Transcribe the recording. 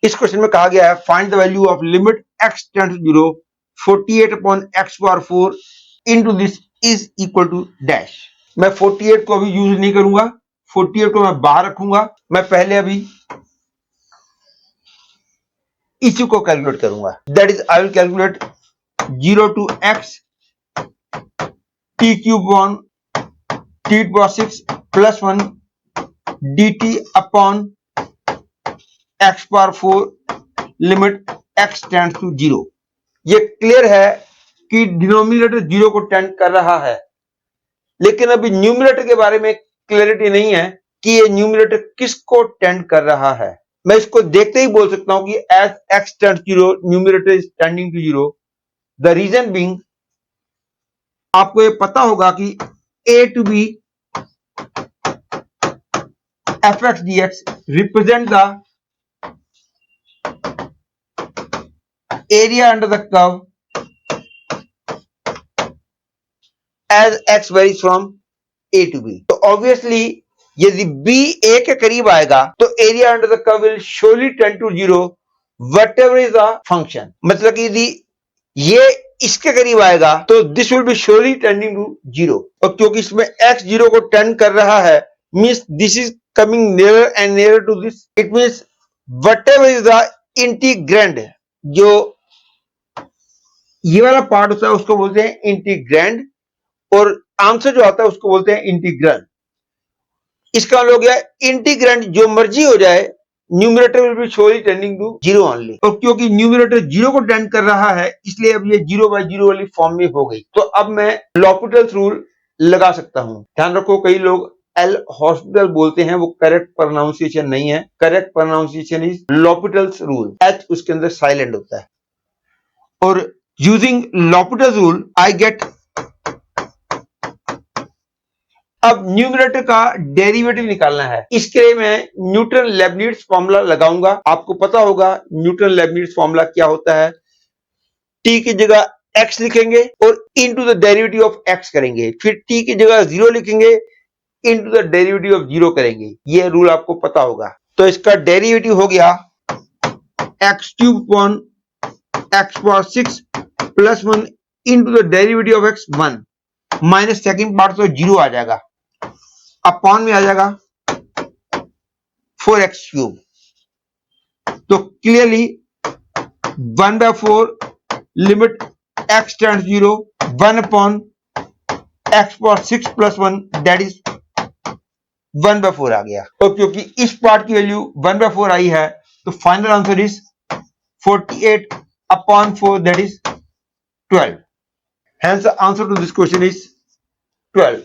इस क्वेश्चन में कहा गया है find the value of limit x tend to 0 48 upon x power 4 into this is equal to dash. मैं 48 को अभी यूज नहीं करूंगा, 48 को मैं बाहर रखूंगा। मैं पहले अभी इसी को कैलकुलेट करूंगा। That is I will calculate 0 to x t cube upon t power 6 plus 1 dt upon x power 4 limit x tends to 0। ये क्लियर है कि डिनोमिनेटर 0 को टेंड कर रहा है, लेकिन अभी न्यूमरेटर के बारे में क्लैरिटी नहीं है कि ये न्यूमरेटर किसको टेंड कर रहा है। मैं इसको देखते ही बोल सकता हूं कि as x tends 0 numerator is tending to 0। The reason being, आपको ये पता होगा कि a to b fx dx represent the area under the curve as x varies from a to b। तो ऑब्वियसली यदि b a के करीब आएगा तो area under the curve will surely tend to 0 whatever is the function। मतलब कि यदि ये इसके करीब आएगा तो this will be surely tending to 0, और क्योंकि इसमें x 0 को टेंड कर रहा है means this is coming nearer and nearer to this, it means whatever is the integrand, जो ये वाला पार्ट होता है उसको बोलते हैं इंटीग्रैंड, और आंसर जो आता है उसको बोलते हैं इंटीग्रल। इसका मतलब हो गया इंटीग्रैंड जो मर्जी हो जाए, numerator will be surely tending to 0 only, और क्योंकि न्यूमरेटर 0 को टेंड कर रहा है इसलिए अब ये 0 बाई 0 वाली फॉर्म में हो गई। तो अब मैं लॉपिटल्स रूल लगा सकता हूं। ध्यान रखो, कई लोग एल हॉस्पिटल बोलते हैं, वो करेक्ट प्रोनाउंसिएशन नहीं है। Correct pronunciation is L'Hopital's rule, H उसके अंदर साइलेंट होता है। और using L'Hopital's rule I get, अब न्यूमरेटर का डेरिवेटिव निकालना है। इसके लिए मैं न्यूटन लेबनिट्ज फॉर्मूला लगाऊंगा। आपको पता होगा न्यूटन लेबनिट्ज फॉर्मूला क्या होता है। t की जगह x लिखेंगे और into the derivative of x करेंगे, फिर t की जगह 0 लिखेंगे, इनटू द डेरिवेटिव ऑफ 0 करेंगे। ये रूल आपको पता होगा। तो इसका डेरिवेटिव हो गया x cube upon x power 6 plus 1 into the derivative of x 1 minus second part तो 0 आ जाएगा, अपॉन में आ जाएगा 4x क्यूब। तो clearly 1/4 limit x tends 0 1 upon x power 6 plus 1 that is 1/4 आ गया। तो क्योंकि इस पार्ट की वैल्यू 1/4 आई है तो final answer is 48 upon 4 that is 12। Hence the answer to this question is 12।